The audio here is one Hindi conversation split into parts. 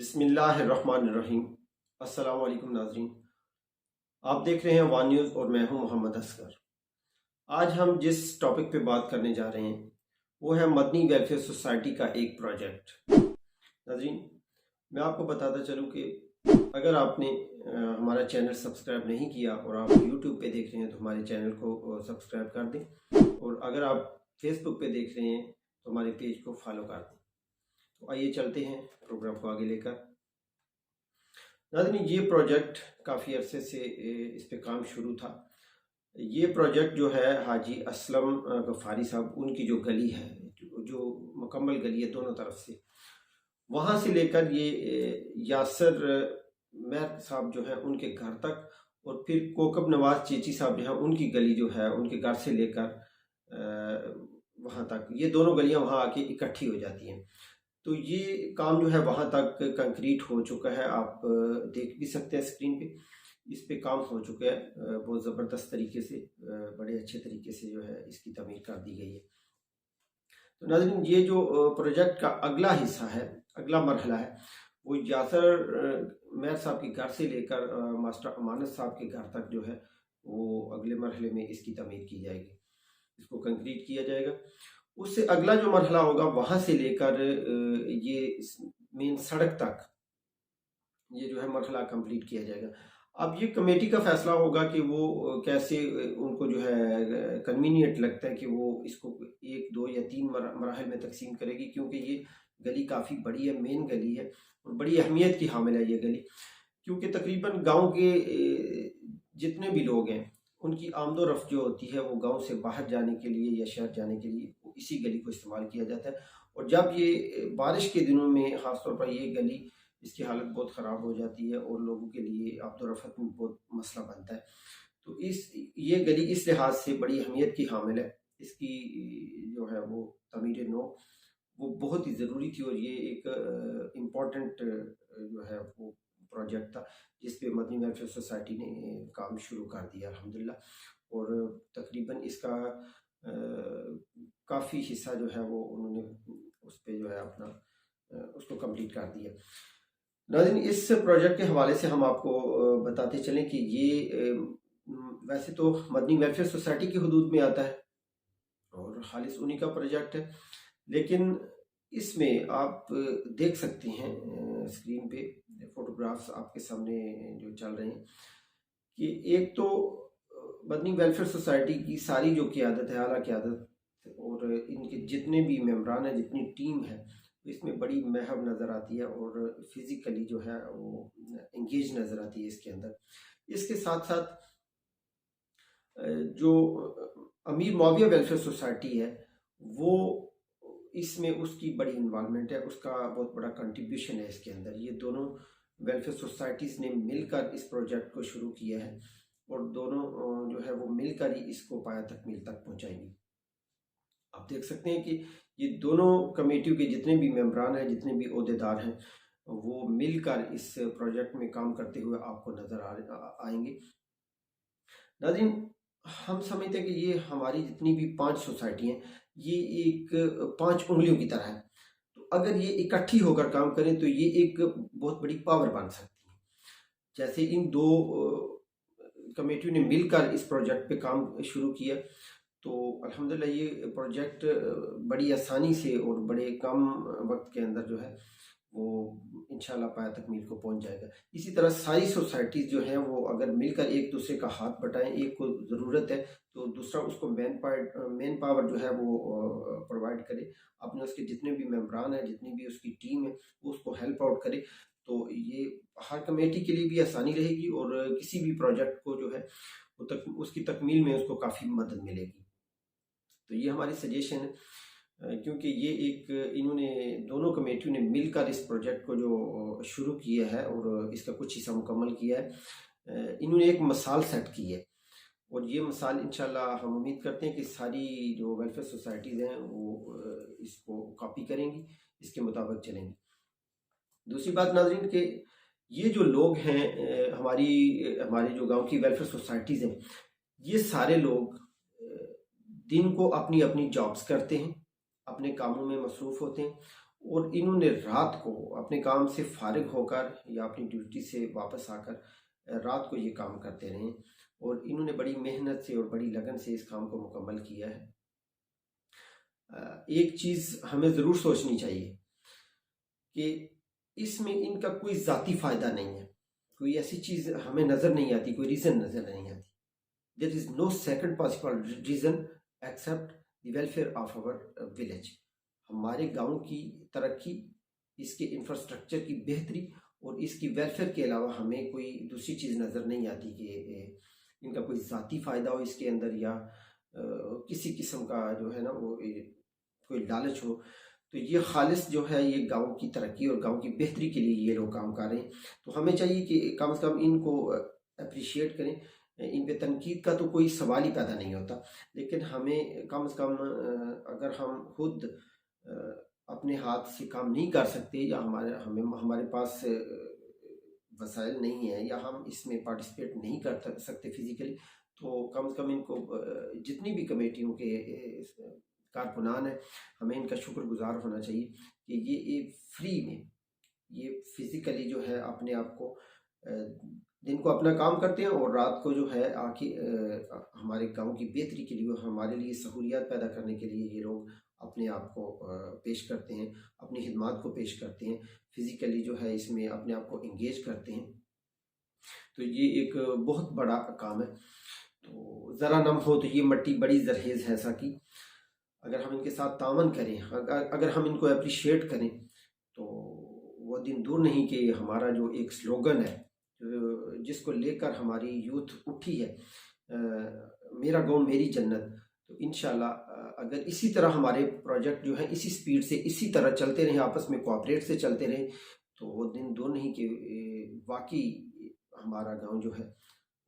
बिस्मिल्लाहिर्रहमानिर्रहीम। अस्सलाम वालेकुम नाज़रीन, आप देख रहे हैं वान न्यूज़ और मैं हूं मोहम्मद असगर। आज हम जिस टॉपिक पे बात करने जा रहे हैं वो है मदनी वेलफेयर सोसाइटी का एक प्रोजेक्ट। नाज़रीन, मैं आपको बताता चलूं कि अगर आपने हमारा चैनल सब्सक्राइब नहीं किया और आप यूट्यूब पे देख रहे हैं तो हमारे चैनल को सब्सक्राइब कर दें, और अगर आप फेसबुक पे देख रहे हैं तो हमारे पेज को फॉलो कर दें। तो आइए चलते हैं प्रोग्राम को आगे लेकर। नाज़रीन, ये प्रोजेक्ट काफ़ी अरसे से इस पे काम शुरू था। ये प्रोजेक्ट जो है हाजी असलम गफ़ारी साहब उनकी जो गली है, जो मुकम्मल गली है दोनों तरफ से, वहाँ से लेकर ये यासर मैर साहब जो है उनके घर तक, और फिर कोकब नवाज चेची साहब जो है उनकी गली जो है उनके घर से लेकर वहाँ तक, ये दोनों गलियाँ वहाँ आके इकट्ठी हो जाती हैं। तो ये काम जो है वहाँ तक कंक्रीट हो चुका है, आप देख भी सकते हैं स्क्रीन पे। इस पे काम हो चुका है बहुत ज़बरदस्त तरीके से, बड़े अच्छे तरीके से जो है इसकी तमीर कर दी गई है। तो नाज़रीन, ये जो प्रोजेक्ट का अगला हिस्सा है, अगला मरहला है, वो यासर मैर साहब के घर से लेकर मास्टर अमानत साहब के घर तक जो है वो अगले मरहले में इसकी तमीर की जाएगी, इसको कंक्रीट किया जाएगा। उससे अगला जो मरहला होगा वहां से लेकर ये मेन सड़क तक ये जो है मरहला कंप्लीट किया जाएगा। अब ये कमेटी का फैसला होगा कि वो कैसे उनको जो है कन्वीनियंट लगता है कि वो इसको 1, 2 या 3 मराहल में तकसीम करेगी, क्योंकि ये गली काफ़ी बड़ी है, मेन गली है और बड़ी अहमियत की हामिल है ये गली, क्योंकि तकरीबन गांव के जितने भी लोग हैं उनकी आमदो रफ्त जो होती है वो गांव से बाहर जाने के लिए या शहर जाने के लिए इसी गली को इस्तेमाल किया जाता है। और जब ये बारिश के दिनों में ख़ासतौर पर ये गली, इसकी हालत बहुत ख़राब हो जाती है और लोगों के लिए आमदो रफ्त में बहुत मसला बनता है। तो ये गली इस लिहाज से बड़ी अहमियत की हामिल है। इसकी जो है वो तमीर नो वो बहुत ही ज़रूरी थी, और ये एक इम्पॉर्टेंट जो है वो प्रोजेक्ट था जिस पे मदनी वेलफेयर सोसाइटी ने काम शुरू कर दिया अल्हम्दुलिल्लाह। और तकरीबन इसका काफ़ी हिस्सा जो है वो उन्होंने उस पे जो है अपना उसको कंप्लीट कर दिया। नाज़रीन, इस प्रोजेक्ट के हवाले से हम आपको बताते चलें कि ये वैसे तो मदनी वेलफेयर सोसाइटी की हदूद में आता है और खालिस उन्हीं का प्रोजेक्ट है, लेकिन इसमें आप देख सकते हैं स्क्रीन पे फोटोग्राफ्स आपके सामने जो चल रहे हैं कि एक तो मदनी वेलफेयर सोसाइटी की सारी जो क़यादत है, आला क़यादत, और इनके जितने भी मेंबरान हैं, जितनी टीम है, इसमें बड़ी महब नज़र आती है और फिज़िकली जो है वो इंगेज नज़र आती है इसके अंदर। इसके साथ साथ जो अमीर मुआविया वेलफेयर सोसाइटी है वो इसमें उसकी बड़ी इन्वॉल्वमेंट है, उसका बहुत बड़ा कंट्रीब्यूशन है इसके अंदर। ये दोनों वेलफेयर सोसाइटीज़ ने मिलकर इस प्रोजेक्ट को शुरू किया है और दोनों जो है वो मिलकर ही इसको पाया तकमील तक पहुंचाएंगी। आप देख सकते हैं कि ये दोनों कमेटियों के जितने भी मेंबरान हैं, जितने भी ओहदेदार हैं, वो मिलकर इस प्रोजेक्ट में काम करते हुए आपको नज़र आएंगे। नाज़रीन, हम समझते हैं कि ये हमारी जितनी भी 5 सोसाइटी हैं ये एक 5 उंगलियों की तरह है। तो अगर ये इकट्ठी होकर काम करें तो ये एक बहुत बड़ी पावर बन सकती है। जैसे इन 2 कमेटियों ने मिलकर इस प्रोजेक्ट पे काम शुरू किया तो अल्हम्दुलिल्लाह ये प्रोजेक्ट बड़ी आसानी से और बड़े कम वक्त के अंदर जो है वो इंशाल्लाह पाया तकमील को पहुंच जाएगा। इसी तरह सारी सोसाइटीज़ जो हैं वो अगर मिलकर एक दूसरे का हाथ बटाएं, एक को ज़रूरत है तो दूसरा उसको मैन पावर जो है वो प्रोवाइड करे, अपने उसके जितने भी मेंबरान हैं, जितनी भी उसकी टीम है वो उसको हेल्प आउट करे, तो ये हर कमेटी के लिए भी आसानी रहेगी और किसी भी प्रोजेक्ट को जो है वो उसकी तकमील में उसको काफ़ी मदद मिलेगी। तो ये हमारी सजेशन है, क्योंकि ये एक इन्होंने दोनों कमेटियों ने मिलकर इस प्रोजेक्ट को जो शुरू किया है और इसका कुछ हिस्सा मुकम्मल किया है, इन्होंने एक मिसाल सेट की है और ये मिसाल इंशाल्लाह हम उम्मीद करते हैं कि सारी जो वेलफेयर सोसाइटीज़ हैं वो इसको कॉपी करेंगी, इसके मुताबिक चलेंगी। दूसरी बात नाज़रीन कि ये जो लोग हैं हमारे जो गांव की वेलफेयर सोसाइटीज़ हैं, ये सारे लोग दिन को अपनी अपनी जॉब्स करते हैं, अपने कामों में मसरूफ़ होते हैं और इन्होंने रात को अपने काम से फारिग होकर या अपनी ड्यूटी से वापस आकर रात को ये काम करते रहे और इन्होंने बड़ी मेहनत से और बड़ी लगन से इस काम को मुकम्मल किया है। एक चीज़ हमें ज़रूर सोचनी चाहिए कि इसमें इनका कोई ज़ाती फ़ायदा नहीं है, कोई ऐसी चीज़ हमें नज़र नहीं आती, कोई रीज़न नज़र नहीं आती। There is no second possible reason except the welfare of our village. हमारे गांव की तरक्की, इसके इंफ्रास्ट्रक्चर की बेहतरी और इसकी वेलफेयर के अलावा हमें कोई दूसरी चीज़ नज़र नहीं आती कि इनका कोई ज़ाती फ़ायदा हो इसके अंदर या किसी किस्म का जो है ना वो कोई लालच हो। तो ये खालिस जो है ये गांव की तरक्की और गांव की बेहतरी के लिए ये लोग काम कर रहे हैं। तो हमें चाहिए कि कम से कम इनको अप्रिशिएट करें। इन पे तनकीद का तो कोई सवाल ही पैदा नहीं होता, लेकिन हमें कम से कम अगर हम खुद अपने हाथ से काम नहीं कर सकते या हमारे पास वसाइल नहीं है या हम इसमें पार्टिसिपेट नहीं कर सकते फिजिकली, तो कम से कम इनको जितनी भी कमेटियों के कारकुनान है हमें इनका शुक्रगुजार होना चाहिए कि ये फ्री में ये फिजिकली जो है अपने आप को दिन को अपना काम करते हैं और रात को जो है आके हमारे गांव की बेहतरी के लिए, हमारे लिए सहूलियात पैदा करने के लिए ये लोग अपने आप को पेश करते हैं, अपनी खिदमात को पेश करते हैं, फिज़िकली जो है इसमें अपने आप को इंगेज करते हैं। तो ये एक बहुत बड़ा काम है। तो ज़रा नम हो तो ये मट्टी बड़ी जरहेज़ है साकी। अगर हम इनके साथ तावन करें, अगर हम इनको अप्रिशिएट करें, तो वो दिन दूर नहीं कि हमारा जो एक स्लोगन है जिसको लेकर हमारी यूथ उठी है, मेरा गाँव मेरी जन्नत, तो इंशाल्लाह अगर इसी तरह हमारे प्रोजेक्ट जो है इसी स्पीड से इसी तरह चलते रहें, आपस में कोऑपरेट से चलते रहें, तो वो दिन दूर नहीं कि वाकई हमारा गांव जो है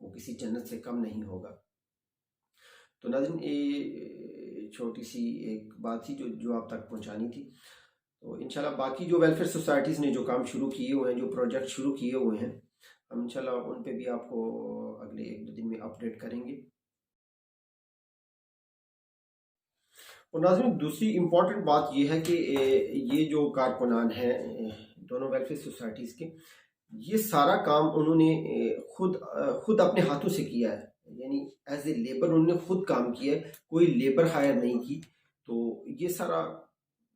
वो किसी जन्नत से कम नहीं होगा। तो नाज़रीन, ये छोटी सी एक बात थी जो आप तक पहुंचानी थी। तो इंशाल्लाह बाकी जो वेलफेयर सोसाइटीज़ ने जो काम शुरू किए हुए हैं, जो प्रोजेक्ट शुरू किए हुए हैं, हम इंशाल्लाह उन पे भी आपको अगले 1-2 दिन में अपडेट करेंगे। और नाज़रीन, दूसरी इम्पॉर्टेंट बात यह है कि ये जो कारकुनान हैं दोनों वेलफेयर सोसाइटीज़ के, ये सारा काम उन्होंने खुद अपने हाथों से किया है, यानी एज ए लेबर उन्होंने खुद काम किया है, कोई लेबर हायर नहीं की। तो ये सारा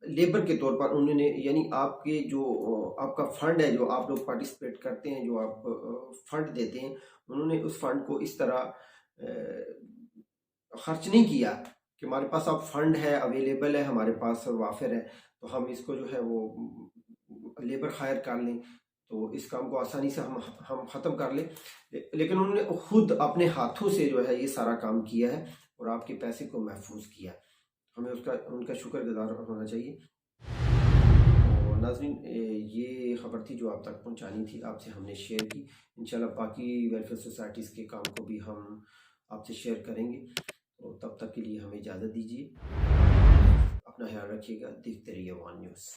लेबर के तौर पर उन्होंने, यानी आपके जो आपका फंड है, जो आप लोग पार्टिसिपेट करते हैं, जो आप फंड देते हैं, उन्होंने उस फंड को इस तरह खर्च नहीं किया कि हमारे पास अब फंड है, अवेलेबल है, हमारे पास वाफिर है, तो हम इसको जो है वो लेबर हायर कर लें, तो इस काम को आसानी से हम ख़त्म कर लें। लेकिन उन्होंने खुद अपने हाथों से जो है ये सारा काम किया है और आपके पैसे को महफूज किया। हमें उनका शुक्रगुजार होना चाहिए। तो नाज़रीन, ये ख़बर थी जो आप तक पहुंचानी थी, आपसे हमने शेयर की। इंशाल्लाह बाकी वेलफेयर सोसाइटीज़ के काम को भी हम आपसे शेयर करेंगे। तो तब तक के लिए हमें इजाज़त दीजिए। अपना ख्याल रखिएगा। देखते रहिए वन न्यूज़।